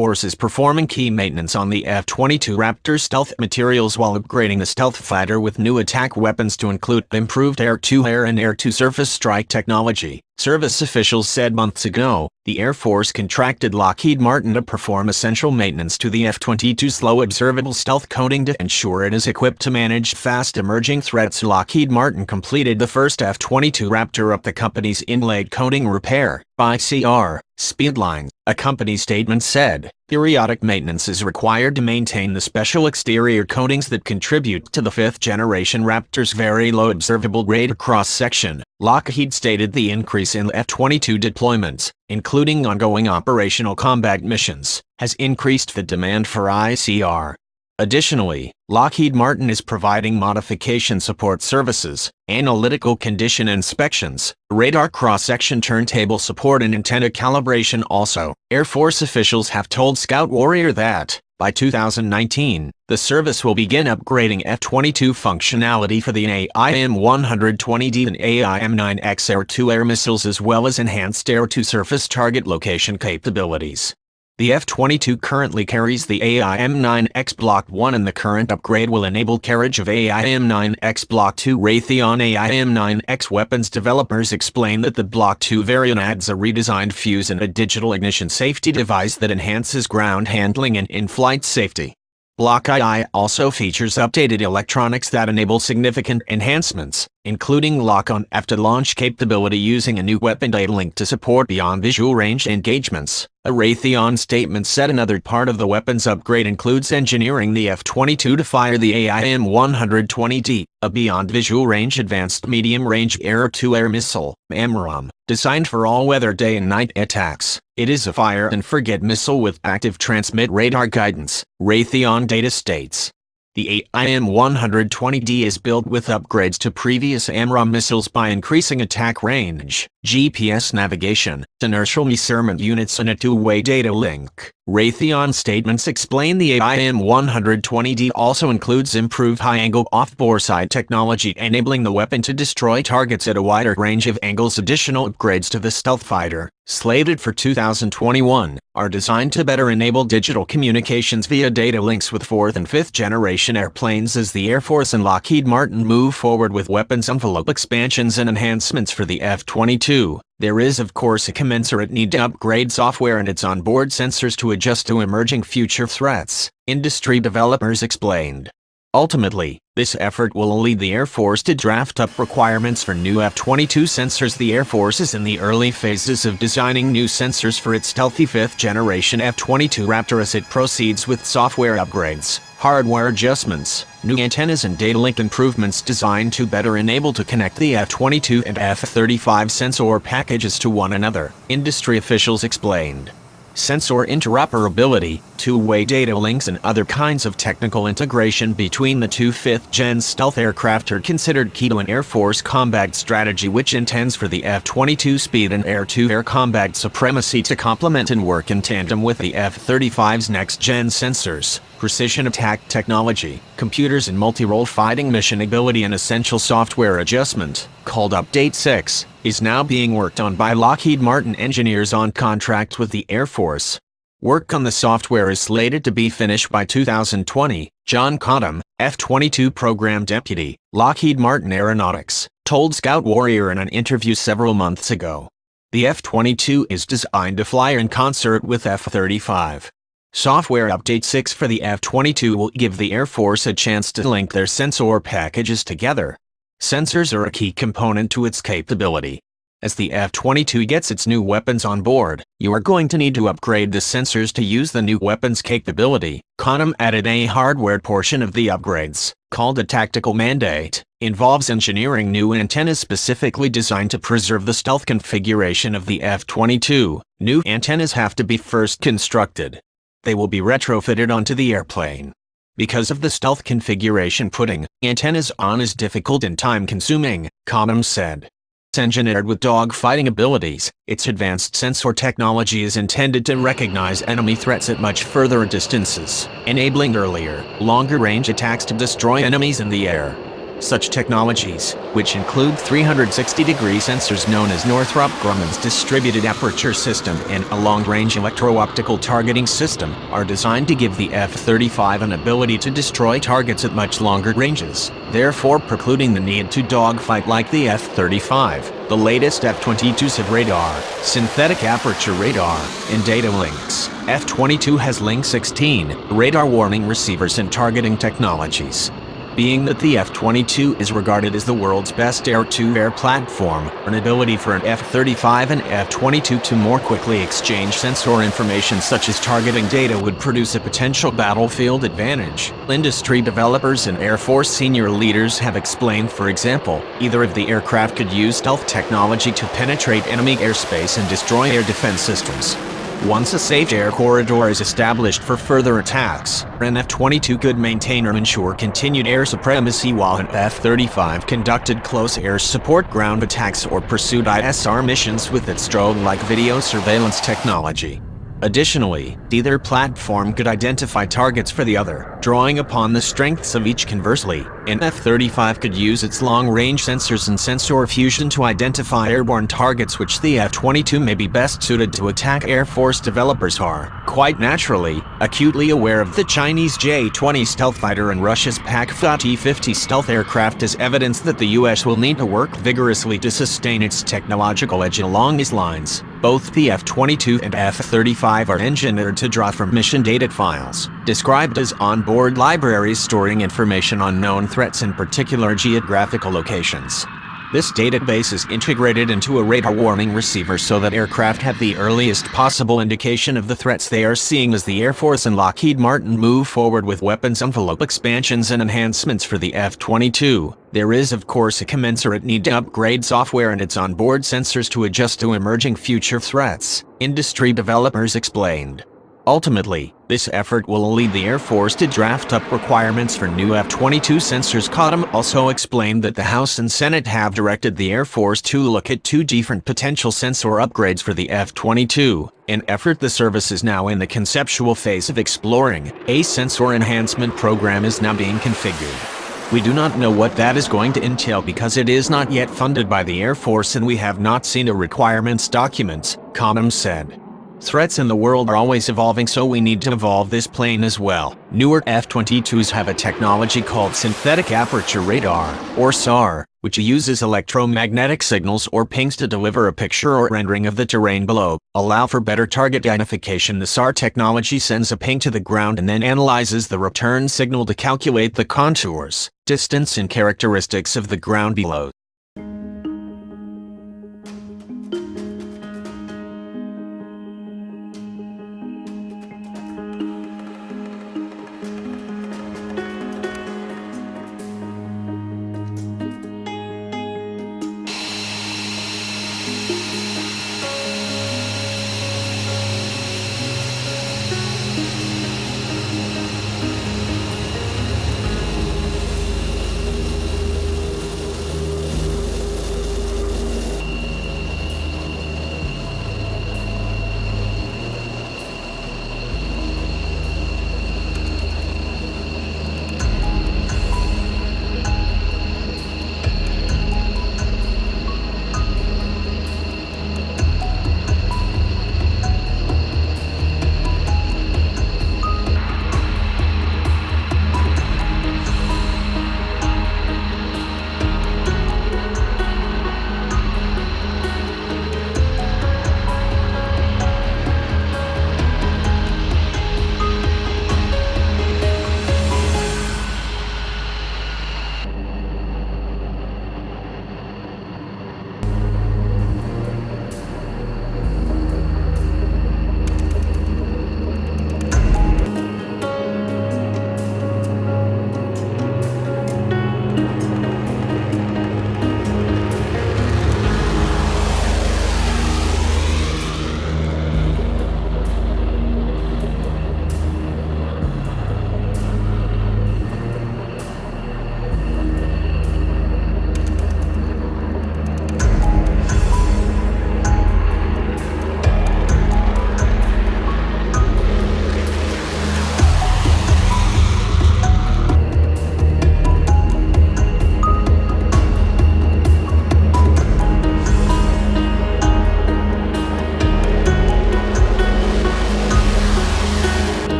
Force is performing key maintenance on the F-22 Raptor stealth materials while upgrading the stealth fighter with new attack weapons to include improved air-to-air and air-to-surface strike technology. Service officials said months ago, the Air Force contracted Lockheed Martin to perform essential maintenance to the F-22's slow observable stealth coating to ensure it is equipped to manage fast-emerging threats. Lockheed Martin completed the first F-22 Raptor up the company's inlaid coating repair by CR Speedline, a company statement said. Periodic maintenance is required to maintain the special exterior coatings that contribute to the fifth-generation Raptor's very low observable radar cross-section. Lockheed stated the increase in F-22 deployments, including ongoing operational combat missions, has increased the demand for ICR. Additionally, Lockheed Martin is providing modification support services, analytical condition inspections, radar cross-section turntable support and antenna calibration. Also, Air Force officials have told Scout Warrior that, by 2019, the service will begin upgrading F-22 functionality for the AIM-120D and AIM-9X air-to-air missiles as well as enhanced air-to-surface target location capabilities. The F-22 currently carries the AIM-9X Block 1 and the current upgrade will enable carriage of AIM-9X Block 2. Raytheon AIM-9X weapons developers explain that the Block 2 variant adds a redesigned fuse and a digital ignition safety device that enhances ground handling and in-flight safety. Block II also features updated electronics that enable significant enhancements, including lock-on after-launch capability using a new weapon data link to support beyond visual range engagements. A Raytheon statement said another part of the weapons upgrade includes engineering the F-22 to fire the AIM-120D, a beyond visual range advanced medium-range air-to-air missile, AMRAAM, designed for all-weather day and night attacks. It is a fire-and-forget missile with active transmit radar guidance, Raytheon data states. The AIM-120D is built with upgrades to previous AMRAAM missiles by increasing attack range, GPS navigation, inertial measurement units and a two-way data link. Raytheon statements explain the AIM-120D also includes improved high-angle off-bore sight technology enabling the weapon to destroy targets at a wider range of angles. Additional upgrades to the stealth fighter, slated for 2021, are designed to better enable digital communications via data links with 4th and 5th generation airplanes as the Air Force and Lockheed Martin move forward with weapons envelope expansions and enhancements for the F-22. There is of course a commensurate need to upgrade software and its onboard sensors to adjust to emerging future threats, industry developers explained. Ultimately, this effort will lead the Air Force to draft up requirements for new F-22 sensors. The Air Force is in the early phases of designing new sensors for its stealthy 5th-generation F-22 Raptor as it proceeds with software upgrades, hardware adjustments, new antennas and data link improvements designed to better enable to connect the F-22 and F-35 sensor packages to one another, industry officials explained. Sensor interoperability, two-way data links and other kinds of technical integration between the two 5th-gen stealth aircraft are considered key to an Air Force combat strategy which intends for the F-22 speed and air-to-air combat supremacy to complement and work in tandem with the F-35's next-gen sensors, precision attack technology, computers and multi-role fighting mission ability. An essential software adjustment, called Update 6, is now being worked on by Lockheed Martin engineers on contract with the Air Force. Work on the software is slated to be finished by 2020, John Cottam, F-22 Program Deputy, Lockheed Martin Aeronautics, told Scout Warrior in an interview several months ago. The F-22 is designed to fly in concert with F-35. Software Update 6 for the F-22 will give the Air Force a chance to link their sensor packages together. Sensors are a key component to its capability. As the F-22 gets its new weapons on board, you are going to need to upgrade the sensors to use the new weapons capability. Cottam added a hardware portion of the upgrades, called a tactical mandate, involves engineering new antennas specifically designed to preserve the stealth configuration of the F-22. New antennas have to be first constructed. They will be retrofitted onto the airplane. Because of the stealth configuration, putting antennas on is difficult and time-consuming, Cottam said. Engineered with dogfighting abilities, its advanced sensor technology is intended to recognize enemy threats at much further distances, enabling earlier, longer-range attacks to destroy enemies in the air. Such technologies, which include 360-degree sensors known as Northrop Grumman's Distributed Aperture System and a long-range electro-optical targeting system, are designed to give the F-35 an ability to destroy targets at much longer ranges, therefore precluding the need to dogfight like the F-35. The latest F-22s have radar, synthetic aperture radar, and data links. F-22 has Link 16, radar warning receivers and targeting technologies. Being that the F-22 is regarded as the world's best air-to-air platform, an ability for an F-35 and F-22 to more quickly exchange sensor information such as targeting data would produce a potential battlefield advantage. Industry developers and Air Force senior leaders have explained, for example, either of the aircraft could use stealth technology to penetrate enemy airspace and destroy air defense systems. Once a safe air corridor is established for further attacks, an F-22 could maintain or ensure continued air supremacy while an F-35 conducted close air support ground attacks or pursued ISR missions with its drone-like video surveillance technology. Additionally, either platform could identify targets for the other, drawing upon the strengths of each. Conversely, an F-35 could use its long-range sensors and sensor fusion to identify airborne targets, which the F-22 may be best suited to attack. Air Force developers are, quite naturally, acutely aware of the Chinese J-20 stealth fighter and Russia's Pak-50 stealth aircraft as evidence that the U.S. will need to work vigorously to sustain its technological edge along these lines. Both the F-22 and F-35 are engineered to draw from mission data files, described as onboard libraries storing information on known threats in particular geographical locations. This database is integrated into a radar warning receiver so that aircraft have the earliest possible indication of the threats they are seeing as the Air Force and Lockheed Martin move forward with weapons envelope expansions and enhancements for the F-22. There is, of course, a commensurate need to upgrade software and its onboard sensors to adjust to emerging future threats, industry developers explained. Ultimately, this effort will lead the Air Force to draft up requirements for new F-22 sensors. Cottam also explained that the House and Senate have directed the Air Force to look at 2 different potential sensor upgrades for the F-22, an effort the service is now in the conceptual phase of exploring. A sensor enhancement program is now being configured. We do not know what that is going to entail because it is not yet funded by the Air Force and we have not seen a requirements document, Cottam said. Threats in the world are always evolving, so we need to evolve this plane as well. Newer F-22s have a technology called Synthetic Aperture Radar, or SAR, which uses electromagnetic signals or pings to deliver a picture or rendering of the terrain below. Allow for better target identification. The SAR technology sends a ping to the ground and then analyzes the return signal to calculate the contours, distance and characteristics of the ground below.